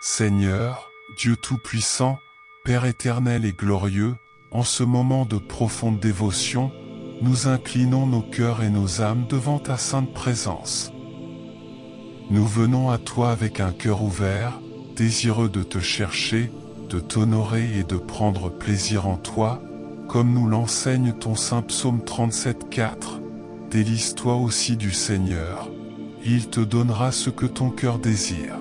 Seigneur, Dieu Tout-Puissant, Père éternel et glorieux, en ce moment de profonde dévotion, nous inclinons nos cœurs et nos âmes devant ta sainte présence. Nous venons à toi avec un cœur ouvert, désireux de te chercher, de t'honorer et de prendre plaisir en toi, comme nous l'enseigne ton saint psaume 37,4. Délice-toi aussi du Seigneur, il te donnera ce que ton cœur désire.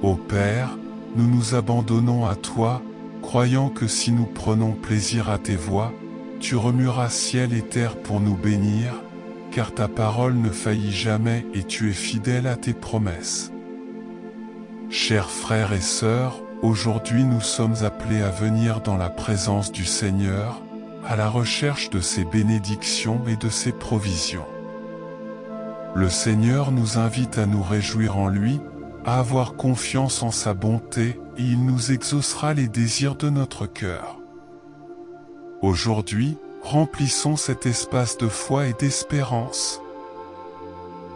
Ô Père, nous nous abandonnons à toi, croyant que si nous prenons plaisir à tes voies, tu remueras ciel et terre pour nous bénir, car ta parole ne faillit jamais et tu es fidèle à tes promesses. Chers frères et sœurs, aujourd'hui nous sommes appelés à venir dans la présence du Seigneur, à la recherche de ses bénédictions et de ses provisions. Le Seigneur nous invite à nous réjouir en lui, à avoir confiance en sa bonté, et il nous exaucera les désirs de notre cœur. Aujourd'hui, remplissons cet espace de foi et d'espérance.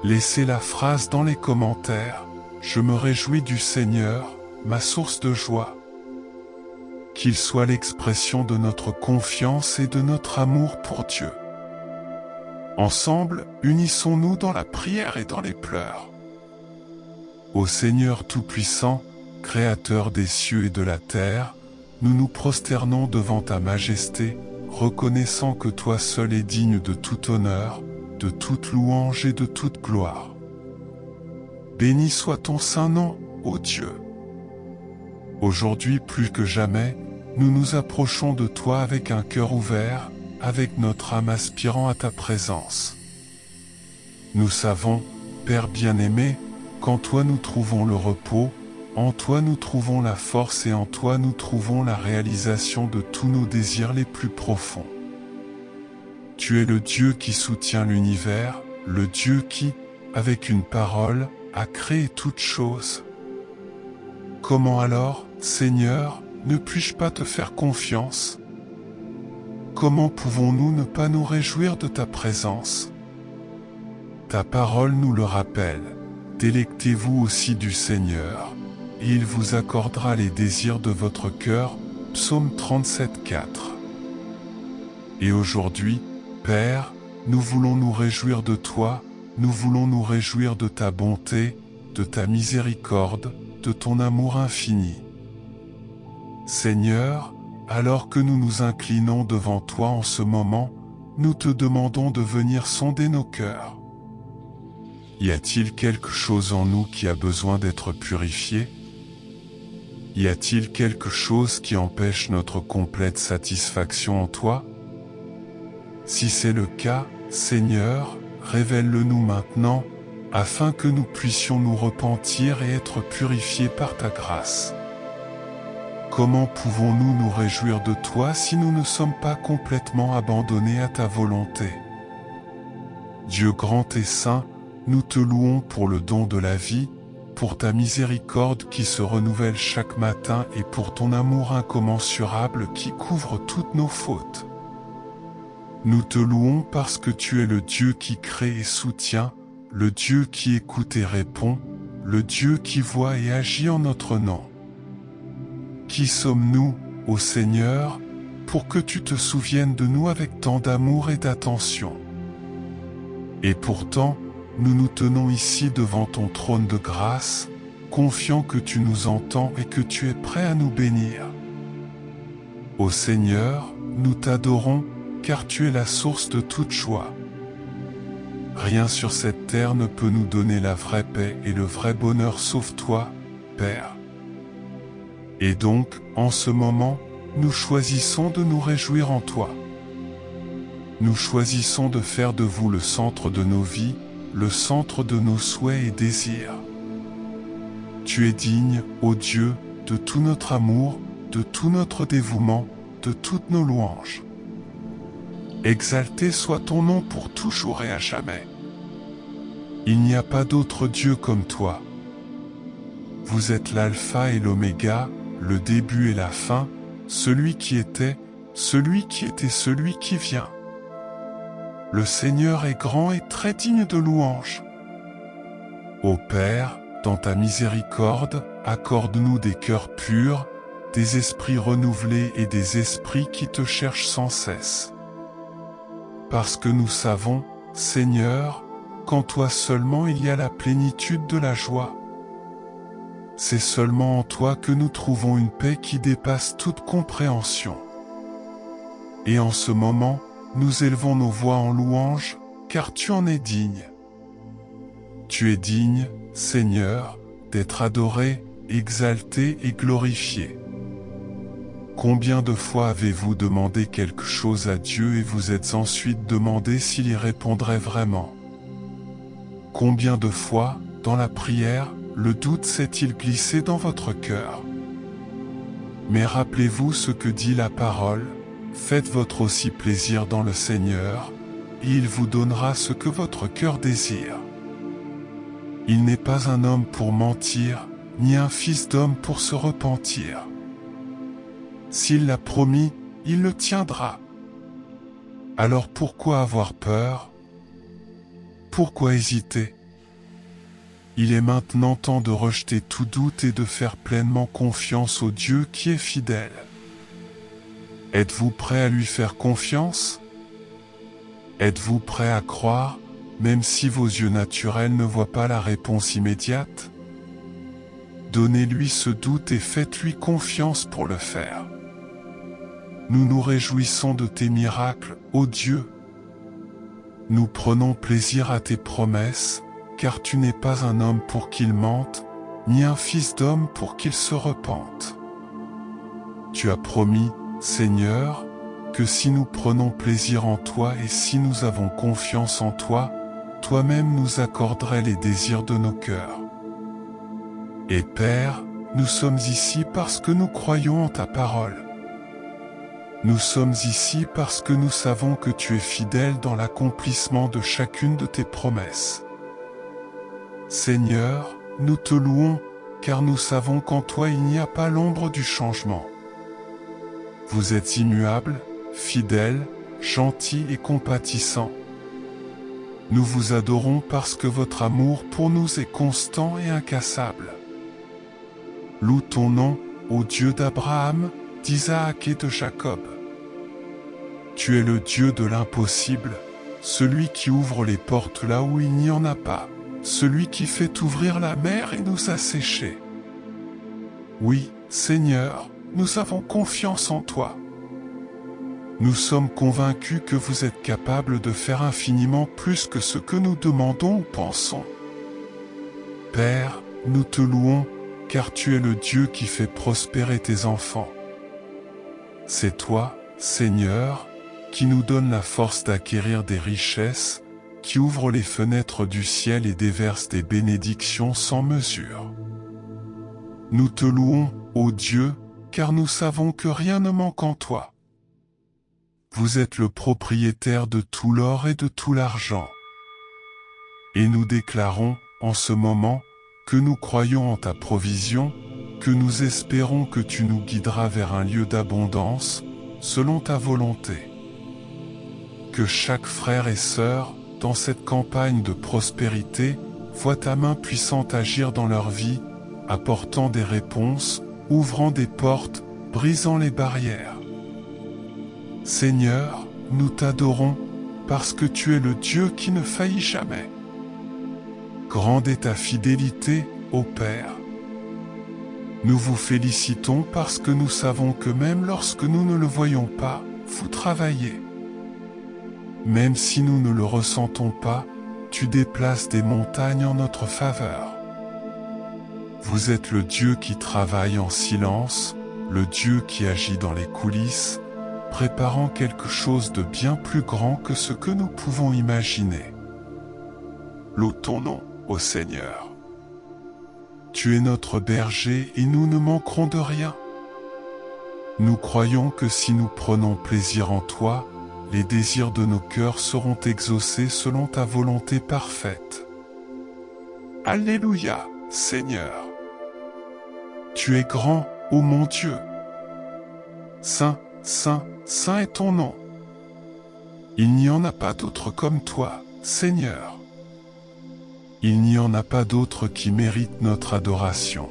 Laissez la phrase dans les commentaires, « Je me réjouis du Seigneur, ma source de joie ». Qu'il soit l'expression de notre confiance et de notre amour pour Dieu. Ensemble, unissons-nous dans la prière et dans les pleurs. Ô Seigneur Tout-Puissant, Créateur des cieux et de la terre, nous nous prosternons devant ta majesté, reconnaissant que toi seul es digne de tout honneur, de toute louange et de toute gloire. Béni soit ton saint nom, ô Dieu. Aujourd'hui plus que jamais, nous nous approchons de toi avec un cœur ouvert, avec notre âme aspirant à ta présence. Nous savons, Père bien-aimé, qu'en toi nous trouvons le repos, en toi nous trouvons la force et en toi nous trouvons la réalisation de tous nos désirs les plus profonds. Tu es le Dieu qui soutient l'univers, le Dieu qui, avec une parole, a créé toutes choses. Comment alors, Seigneur, ne puis-je pas te faire confiance? Comment pouvons-nous ne pas nous réjouir de ta présence? Ta parole nous le rappelle. Délectez-vous aussi du Seigneur, et il vous accordera les désirs de votre cœur. Psaume 37,4. Et aujourd'hui, Père, nous voulons nous réjouir de toi, nous voulons nous réjouir de ta bonté, de ta miséricorde, de ton amour infini. Seigneur, alors que nous nous inclinons devant toi en ce moment, nous te demandons de venir sonder nos cœurs. Y a-t-il quelque chose en nous qui a besoin d'être purifié? Y a-t-il quelque chose qui empêche notre complète satisfaction en toi? Si c'est le cas, Seigneur, révèle-le-nous maintenant, afin que nous puissions nous repentir et être purifiés par ta grâce. Comment pouvons-nous nous réjouir de toi si nous ne sommes pas complètement abandonnés à ta volonté? Dieu grand et saint, nous te louons pour le don de la vie, pour ta miséricorde qui se renouvelle chaque matin et pour ton amour incommensurable qui couvre toutes nos fautes. Nous te louons parce que tu es le Dieu qui crée et soutient, le Dieu qui écoute et répond, le Dieu qui voit et agit en notre nom. Qui sommes-nous, ô Seigneur, pour que tu te souviennes de nous avec tant d'amour et d'attention? Et pourtant, nous nous tenons ici devant ton trône de grâce, confiants que tu nous entends et que tu es prêt à nous bénir. Ô Seigneur, nous t'adorons, car tu es la source de toute joie. Rien sur cette terre ne peut nous donner la vraie paix et le vrai bonheur sauf toi, Père. Et donc, en ce moment, nous choisissons de nous réjouir en toi. Nous choisissons de faire de vous le centre de nos vies, le centre de nos souhaits et désirs. Tu es digne, ô Dieu, de tout notre amour, de tout notre dévouement, de toutes nos louanges. Exalté soit ton nom pour toujours et à jamais. Il n'y a pas d'autre Dieu comme toi. Vous êtes l'alpha et l'oméga, le début et la fin, celui qui était, celui qui vient. Le Seigneur est grand et très digne de louange. Ô Père, dans ta miséricorde, accorde-nous des cœurs purs, des esprits renouvelés et des esprits qui te cherchent sans cesse. Parce que nous savons, Seigneur, qu'en toi seulement il y a la plénitude de la joie. C'est seulement en toi que nous trouvons une paix qui dépasse toute compréhension. Et en ce moment, nous élevons nos voix en louange, car tu en es digne. Tu es digne, Seigneur, d'être adoré, exalté et glorifié. Combien de fois avez-vous demandé quelque chose à Dieu et vous êtes ensuite demandé s'il y répondrait vraiment? Combien de fois, dans la prière, le doute s'est-il glissé dans votre cœur? Mais rappelez-vous ce que dit la parole, faites votre aussi plaisir dans le Seigneur, et il vous donnera ce que votre cœur désire. Il n'est pas un homme pour mentir, ni un fils d'homme pour se repentir. S'il l'a promis, il le tiendra. Alors pourquoi avoir peur? Pourquoi hésiter? Il est maintenant temps de rejeter tout doute et de faire pleinement confiance au Dieu qui est fidèle. Êtes-vous prêt à lui faire confiance? Êtes-vous prêt à croire, même si vos yeux naturels ne voient pas la réponse immédiate? Donnez-lui ce doute et faites-lui confiance pour le faire. Nous nous réjouissons de tes miracles, ô Dieu. Nous prenons plaisir à tes promesses, car tu n'es pas un homme pour qu'il mente, ni un fils d'homme pour qu'il se repente. Tu as promis, Seigneur, que si nous prenons plaisir en toi et si nous avons confiance en toi, toi-même nous accorderais les désirs de nos cœurs. Et Père, nous sommes ici parce que nous croyons en ta parole. Nous sommes ici parce que nous savons que tu es fidèle dans l'accomplissement de chacune de tes promesses. Seigneur, nous te louons, car nous savons qu'en toi il n'y a pas l'ombre du changement. Vous êtes immuable, fidèle, gentil et compatissant. Nous vous adorons parce que votre amour pour nous est constant et incassable. Loue ton nom, ô Dieu d'Abraham, d'Isaac et de Jacob. Tu es le Dieu de l'impossible, celui qui ouvre les portes là où il n'y en a pas, celui qui fait ouvrir la mer et nous assécher. Oui, Seigneur, nous avons confiance en toi. Nous sommes convaincus que vous êtes capable de faire infiniment plus que ce que nous demandons ou pensons. Père, nous te louons, car tu es le Dieu qui fait prospérer tes enfants. C'est toi, Seigneur, qui nous donne la force d'acquérir des richesses, qui ouvre les fenêtres du ciel et déverse des bénédictions sans mesure. Nous te louons, ô Dieu, car nous savons que rien ne manque en toi. Vous êtes le propriétaire de tout l'or et de tout l'argent. Et nous déclarons, en ce moment, que nous croyons en ta provision, que nous espérons que tu nous guideras vers un lieu d'abondance, selon ta volonté. Que chaque frère et sœur, dans cette campagne de prospérité, voit ta main puissante agir dans leur vie, apportant des réponses, ouvrant des portes, brisant les barrières. Seigneur, nous t'adorons, parce que tu es le Dieu qui ne faillit jamais. Grande est ta fidélité, ô Père. Nous vous félicitons parce que nous savons que même lorsque nous ne le voyons pas, vous travaillez. Même si nous ne le ressentons pas, tu déplaces des montagnes en notre faveur. Vous êtes le Dieu qui travaille en silence, le Dieu qui agit dans les coulisses, préparant quelque chose de bien plus grand que ce que nous pouvons imaginer. Loue ton nom, ô Seigneur. Tu es notre berger et nous ne manquerons de rien. Nous croyons que si nous prenons plaisir en toi, les désirs de nos cœurs seront exaucés selon ta volonté parfaite. Alléluia, Seigneur. Tu es grand, ô mon Dieu. Saint, saint, saint est ton nom. Il n'y en a pas d'autre comme toi, Seigneur. Il n'y en a pas d'autre qui mérite notre adoration.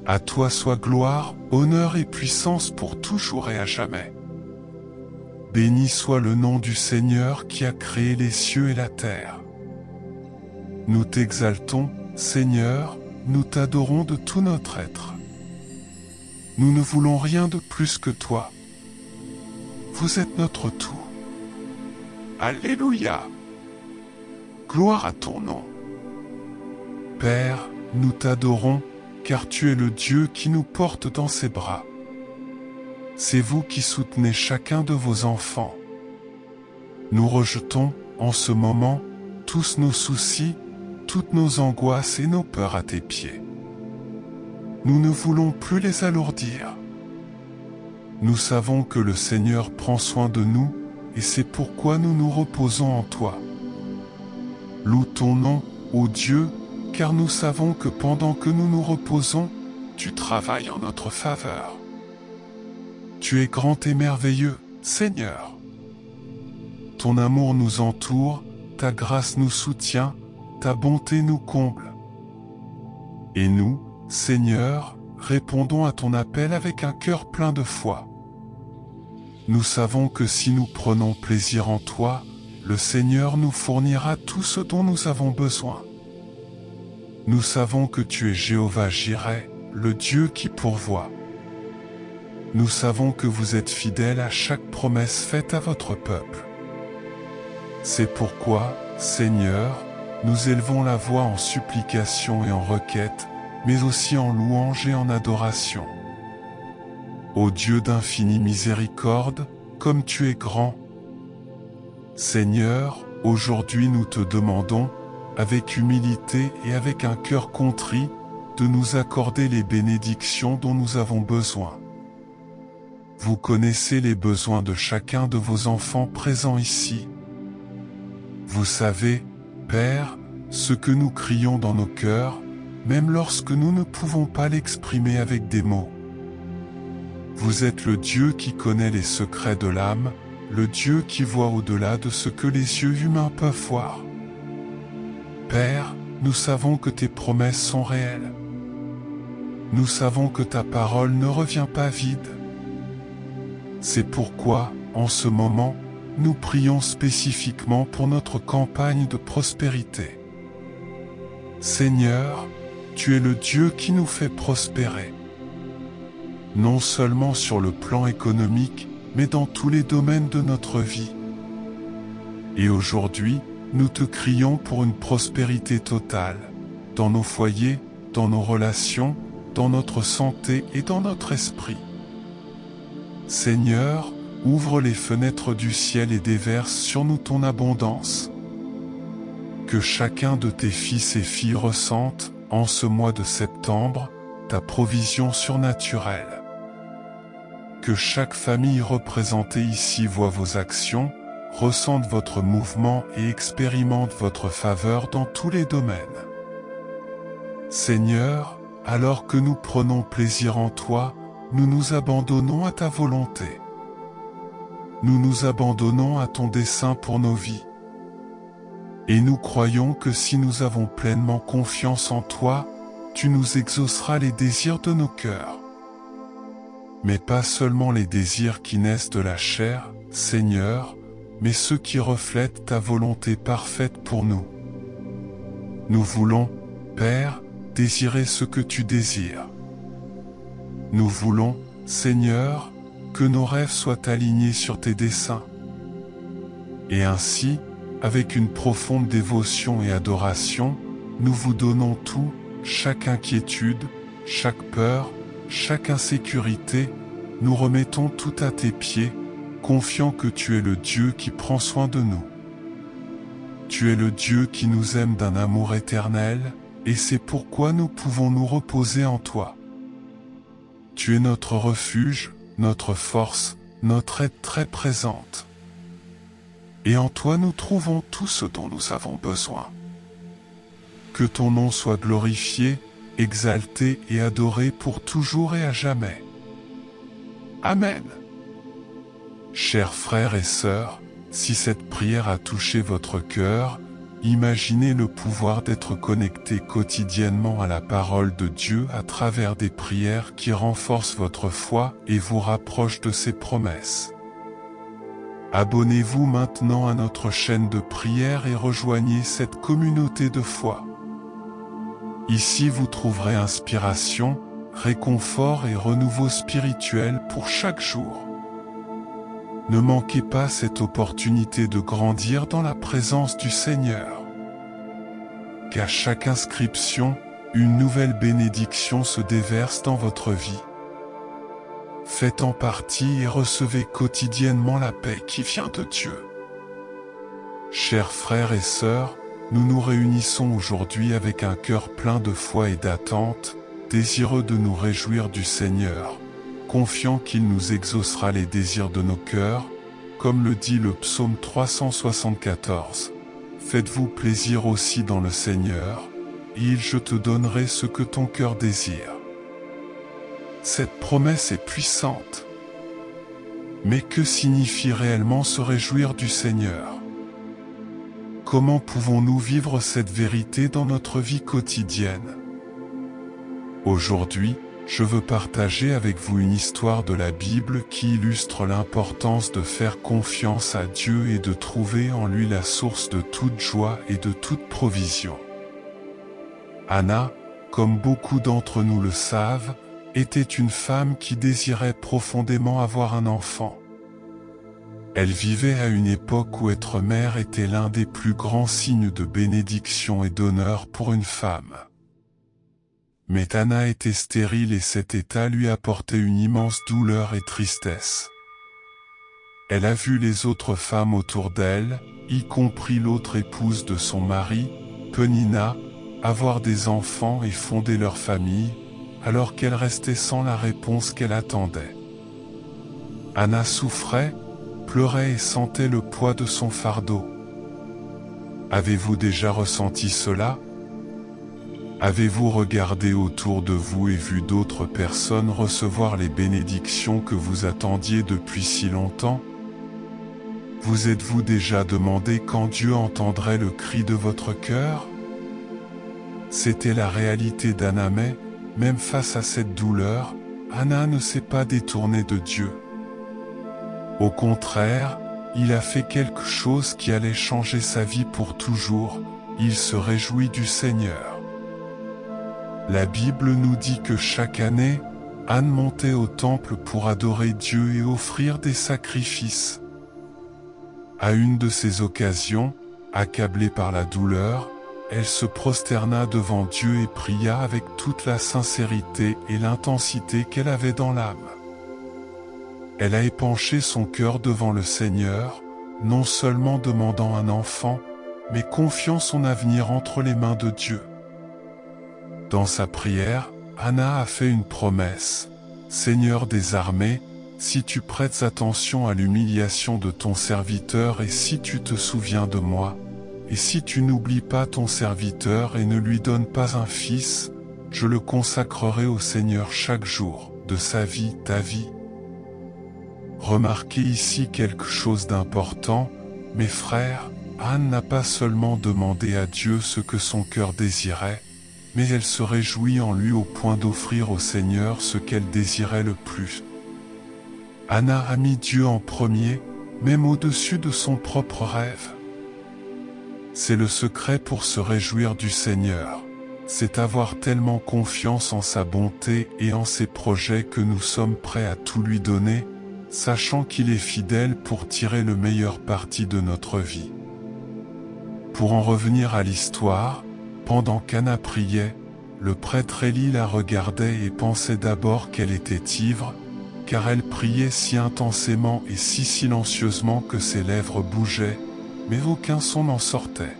À toi soit gloire, honneur et puissance pour toujours et à jamais. Béni soit le nom du Seigneur qui a créé les cieux et la terre. Nous t'exaltons, Seigneur, nous t'adorons de tout notre être. Nous ne voulons rien de plus que toi. Vous êtes notre tout. Alléluia. Gloire à ton nom. Père, nous t'adorons, car tu es le Dieu qui nous porte dans ses bras. C'est vous qui soutenez chacun de vos enfants. Nous rejetons, en ce moment, tous nos soucis, toutes nos angoisses et nos peurs à tes pieds. Nous ne voulons plus les alourdir. Nous savons que le Seigneur prend soin de nous, et c'est pourquoi nous nous reposons en toi. Loue ton nom, ô Dieu, car nous savons que pendant que nous nous reposons, tu travailles en notre faveur. Tu es grand et merveilleux, Seigneur. Ton amour nous entoure, ta grâce nous soutient, ta bonté nous comble. Et nous, Seigneur, répondons à ton appel avec un cœur plein de foi. Nous savons que si nous prenons plaisir en toi, le Seigneur nous fournira tout ce dont nous avons besoin. Nous savons que tu es Jéhovah Jireh, le Dieu qui pourvoit. Nous savons que vous êtes fidèle à chaque promesse faite à votre peuple. C'est pourquoi, Seigneur, nous élevons la voix en supplication et en requête, mais aussi en louange et en adoration. Ô Dieu d'infinie miséricorde, comme tu es grand. Seigneur, aujourd'hui nous te demandons, avec humilité et avec un cœur contrit, de nous accorder les bénédictions dont nous avons besoin. Vous connaissez les besoins de chacun de vos enfants présents ici. Vous savez, Père, ce que nous crions dans nos cœurs, même lorsque nous ne pouvons pas l'exprimer avec des mots. Vous êtes le Dieu qui connaît les secrets de l'âme, le Dieu qui voit au-delà de ce que les yeux humains peuvent voir. Père, nous savons que tes promesses sont réelles. Nous savons que ta parole ne revient pas vide. C'est pourquoi, en ce moment, nous prions spécifiquement pour notre campagne de prospérité. Seigneur, tu es le Dieu qui nous fait prospérer. Non seulement sur le plan économique, mais dans tous les domaines de notre vie. Et aujourd'hui, nous te crions pour une prospérité totale, dans nos foyers, dans nos relations, dans notre santé et dans notre esprit. Seigneur, ouvre les fenêtres du ciel et déverse sur nous ton abondance. Que chacun de tes fils et filles ressente, en ce mois de septembre, ta provision surnaturelle. Que chaque famille représentée ici voit vos actions, ressente votre mouvement et expérimente votre faveur dans tous les domaines. Seigneur, alors que nous prenons plaisir en toi, nous nous abandonnons à ta volonté. Nous nous abandonnons à ton dessein pour nos vies. Et nous croyons que si nous avons pleinement confiance en toi, tu nous exauceras les désirs de nos cœurs. Mais pas seulement les désirs qui naissent de la chair, Seigneur, mais ceux qui reflètent ta volonté parfaite pour nous. Nous voulons, Père, désirer ce que tu désires. Nous voulons, Seigneur, que nos rêves soient alignés sur tes desseins. Et ainsi, avec une profonde dévotion et adoration, nous vous donnons tout, chaque inquiétude, chaque peur, chaque insécurité, nous remettons tout à tes pieds, confiant que tu es le Dieu qui prend soin de nous. Tu es le Dieu qui nous aime d'un amour éternel, et c'est pourquoi nous pouvons nous reposer en toi. Tu es notre refuge, notre force, notre aide très présente. Et en toi nous trouvons tout ce dont nous avons besoin. Que ton nom soit glorifié, exalté et adoré pour toujours et à jamais. Amen. Chers frères et sœurs, si cette prière a touché votre cœur, imaginez le pouvoir d'être connecté quotidiennement à la parole de Dieu à travers des prières qui renforcent votre foi et vous rapprochent de ses promesses. Abonnez-vous maintenant à notre chaîne de prière et rejoignez cette communauté de foi. Ici vous trouverez inspiration, réconfort et renouveau spirituel pour chaque jour. Ne manquez pas cette opportunité de grandir dans la présence du Seigneur. Qu'à chaque inscription, une nouvelle bénédiction se déverse dans votre vie. Faites en partie et recevez quotidiennement la paix qui vient de Dieu. Chers frères et sœurs, nous nous réunissons aujourd'hui avec un cœur plein de foi et d'attente, désireux de nous réjouir du Seigneur, confiant qu'il nous exaucera les désirs de nos cœurs, comme le dit le psaume 374. Faites-vous plaisir aussi dans le Seigneur, et je te donnerai ce que ton cœur désire. Cette promesse est puissante. Mais que signifie réellement se réjouir du Seigneur? Comment pouvons-nous vivre cette vérité dans notre vie quotidienne? Aujourd'hui, je veux partager avec vous une histoire de la Bible qui illustre l'importance de faire confiance à Dieu et de trouver en lui la source de toute joie et de toute provision. Anna, comme beaucoup d'entre nous le savent, était une femme qui désirait profondément avoir un enfant. Elle vivait à une époque où être mère était l'un des plus grands signes de bénédiction et d'honneur pour une femme. Mais Anna était stérile et cet état lui apportait une immense douleur et tristesse. Elle a vu les autres femmes autour d'elle, y compris l'autre épouse de son mari, Penina, avoir des enfants et fonder leur famille, alors qu'elle restait sans la réponse qu'elle attendait. Anna souffrait, pleurait et sentait le poids de son fardeau. Avez-vous déjà ressenti cela? Avez-vous regardé autour de vous et vu d'autres personnes recevoir les bénédictions que vous attendiez depuis si longtemps? Vous êtes-vous déjà demandé quand Dieu entendrait le cri de votre cœur? C'était la réalité d'Anna, mais, même face à cette douleur, Anna ne s'est pas détournée de Dieu. Au contraire, il a fait quelque chose qui allait changer sa vie pour toujours, il se réjouit du Seigneur. La Bible nous dit que chaque année, Anne montait au temple pour adorer Dieu et offrir des sacrifices. À une de ces occasions, accablée par la douleur, elle se prosterna devant Dieu et pria avec toute la sincérité et l'intensité qu'elle avait dans l'âme. Elle a épanché son cœur devant le Seigneur, non seulement demandant un enfant, mais confiant son avenir entre les mains de Dieu. Dans sa prière, Anna a fait une promesse. « Seigneur des armées, si tu prêtes attention à l'humiliation de ton serviteur et si tu te souviens de moi, et si tu n'oublies pas ton serviteur et ne lui donnes pas un fils, je le consacrerai au Seigneur chaque jour de sa vie, ta vie. » Remarquez ici quelque chose d'important, mes frères, Anne n'a pas seulement demandé à Dieu ce que son cœur désirait, mais elle se réjouit en lui au point d'offrir au Seigneur ce qu'elle désirait le plus. Anna a mis Dieu en premier, même au-dessus de son propre rêve. C'est le secret pour se réjouir du Seigneur. C'est avoir tellement confiance en sa bonté et en ses projets que nous sommes prêts à tout lui donner, sachant qu'il est fidèle pour tirer le meilleur parti de notre vie. Pour en revenir à l'histoire, pendant qu'Anna priait, le prêtre Élie la regardait et pensait d'abord qu'elle était ivre, car elle priait si intensément et si silencieusement que ses lèvres bougeaient, mais aucun son n'en sortait.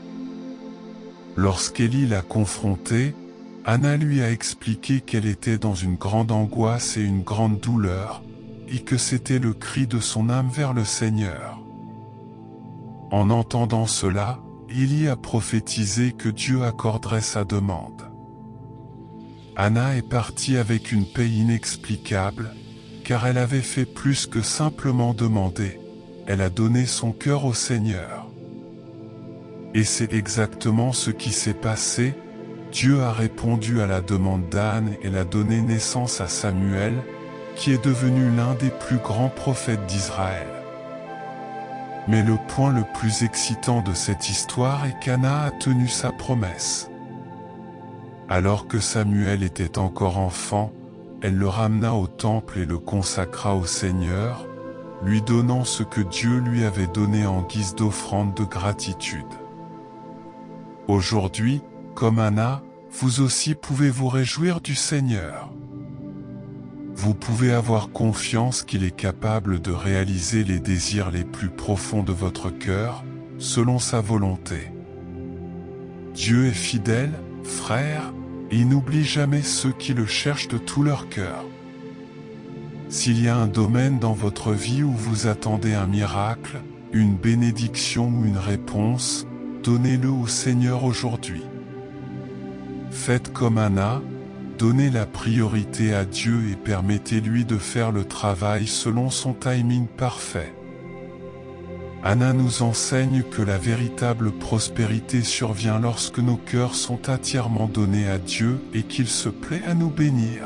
Lorsqu'Élie l'a confrontée, Anna lui a expliqué qu'elle était dans une grande angoisse et une grande douleur, et que c'était le cri de son âme vers le Seigneur. En entendant cela, Élie a prophétisé que Dieu accorderait sa demande. Anna est partie avec une paix inexplicable, car elle avait fait plus que simplement demander, elle a donné son cœur au Seigneur. Et c'est exactement ce qui s'est passé. Dieu a répondu à la demande d'Anne et l'a donné naissance à Samuel, qui est devenu l'un des plus grands prophètes d'Israël. Mais le point le plus excitant de cette histoire est qu'Anna a tenu sa promesse. Alors que Samuel était encore enfant, elle le ramena au temple et le consacra au Seigneur, lui donnant ce que Dieu lui avait donné en guise d'offrande de gratitude. Aujourd'hui, comme Anna, vous aussi pouvez vous réjouir du Seigneur. Vous pouvez avoir confiance qu'il est capable de réaliser les désirs les plus profonds de votre cœur, selon sa volonté. Dieu est fidèle, frère, et il n'oublie jamais ceux qui le cherchent de tout leur cœur. S'il y a un domaine dans votre vie où vous attendez un miracle, une bénédiction ou une réponse, donnez-le au Seigneur aujourd'hui. Faites comme Anna, donnez la priorité à Dieu et permettez-lui de faire le travail selon son timing parfait. Anna nous enseigne que la véritable prospérité survient lorsque nos cœurs sont entièrement donnés à Dieu et qu'il se plaît à nous bénir.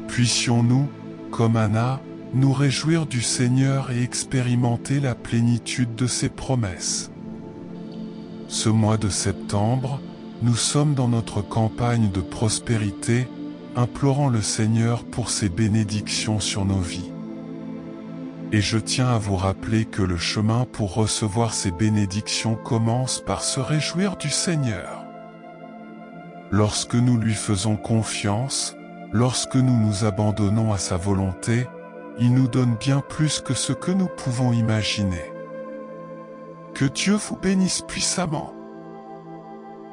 Puissions-nous, comme Anna, nous réjouir du Seigneur et expérimenter la plénitude de ses promesses. Ce mois de septembre, nous sommes dans notre campagne de prospérité, implorant le Seigneur pour ses bénédictions sur nos vies. Et je tiens à vous rappeler que le chemin pour recevoir ces bénédictions commence par se réjouir du Seigneur. Lorsque nous lui faisons confiance, lorsque nous nous abandonnons à sa volonté, il nous donne bien plus que ce que nous pouvons imaginer. Que Dieu vous bénisse puissamment.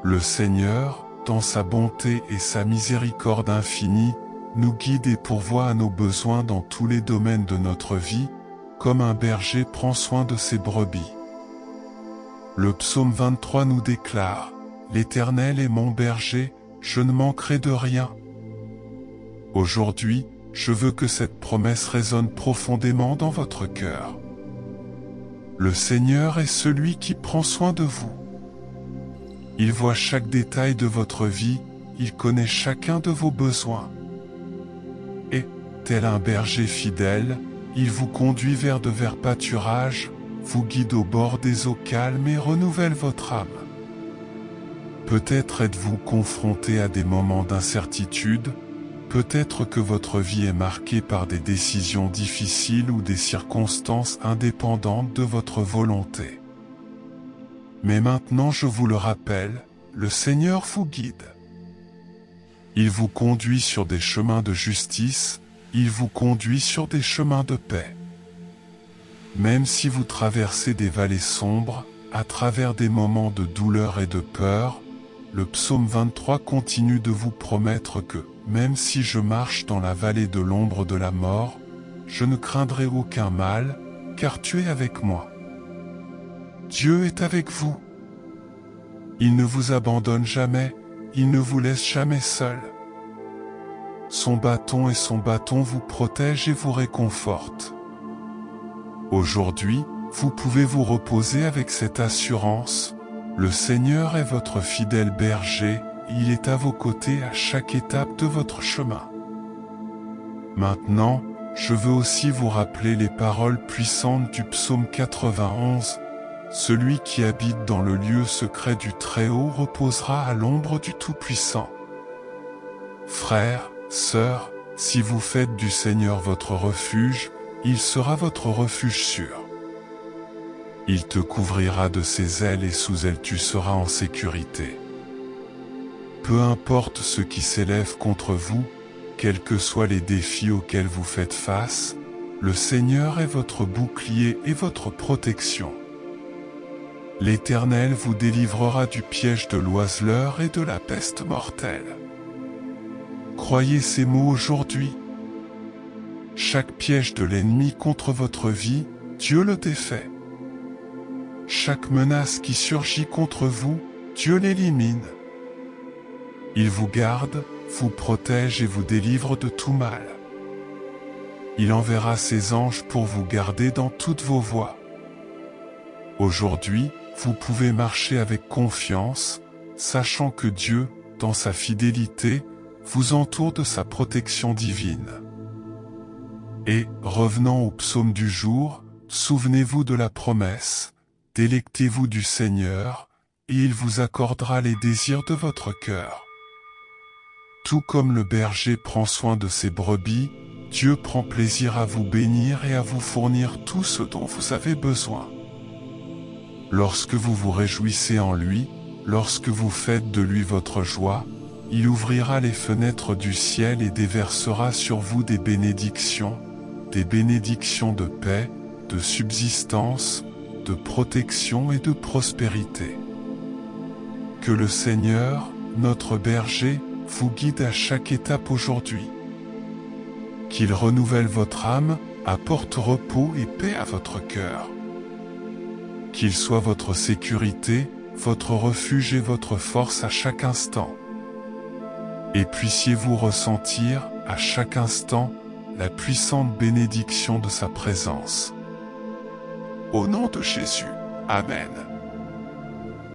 Le Seigneur, dans sa bonté et sa miséricorde infinie, nous guide et pourvoit à nos besoins dans tous les domaines de notre vie, comme un berger prend soin de ses brebis. Le psaume 23 nous déclare « L'Éternel est mon berger, je ne manquerai de rien ». Aujourd'hui, je veux que cette promesse résonne profondément dans votre cœur. Le Seigneur est celui qui prend soin de vous. Il voit chaque détail de votre vie, il connaît chacun de vos besoins. Et, tel un berger fidèle, il vous conduit vers de verts pâturages, vous guide au bord des eaux calmes et renouvelle votre âme. Peut-être êtes-vous confronté à des moments d'incertitude, peut-être que votre vie est marquée par des décisions difficiles ou des circonstances indépendantes de votre volonté. Mais maintenant je vous le rappelle, le Seigneur vous guide. Il vous conduit sur des chemins de justice, il vous conduit sur des chemins de paix. Même si vous traversez des vallées sombres, à travers des moments de douleur et de peur, le psaume 23 continue de vous promettre que, même si je marche dans la vallée de l'ombre de la mort, je ne craindrai aucun mal, car tu es avec moi. Dieu est avec vous. Il ne vous abandonne jamais, il ne vous laisse jamais seul. Son bâton vous protègent et vous réconfortent. Aujourd'hui, vous pouvez vous reposer avec cette assurance. Le Seigneur est votre fidèle berger, il est à vos côtés à chaque étape de votre chemin. Maintenant, je veux aussi vous rappeler les paroles puissantes du psaume 91. Celui qui habite dans le lieu secret du Très-Haut reposera à l'ombre du Tout-Puissant. Frères, sœurs, si vous faites du Seigneur votre refuge, il sera votre refuge sûr. Il te couvrira de ses ailes et sous elles tu seras en sécurité. Peu importe ce qui s'élève contre vous, quels que soient les défis auxquels vous faites face, le Seigneur est votre bouclier et votre protection. L'Éternel vous délivrera du piège de l'oiseleur et de la peste mortelle. Croyez ces mots aujourd'hui. Chaque piège de l'ennemi contre votre vie, Dieu le défait. Chaque menace qui surgit contre vous, Dieu l'élimine. Il vous garde, vous protège et vous délivre de tout mal. Il enverra ses anges pour vous garder dans toutes vos voies. Aujourd'hui, vous pouvez marcher avec confiance, sachant que Dieu, dans sa fidélité, vous entoure de sa protection divine. Et, revenant au psaume du jour, souvenez-vous de la promesse, délectez-vous du Seigneur, et il vous accordera les désirs de votre cœur. Tout comme le berger prend soin de ses brebis, Dieu prend plaisir à vous bénir et à vous fournir tout ce dont vous avez besoin. Lorsque vous vous réjouissez en lui, lorsque vous faites de lui votre joie, il ouvrira les fenêtres du ciel et déversera sur vous des bénédictions de paix, de subsistance, de protection et de prospérité. Que le Seigneur, notre berger, vous guide à chaque étape aujourd'hui. Qu'il renouvelle votre âme, apporte repos et paix à votre cœur. Qu'il soit votre sécurité, votre refuge et votre force à chaque instant. Et puissiez-vous ressentir, à chaque instant, la puissante bénédiction de sa présence. Au nom de Jésus. Amen.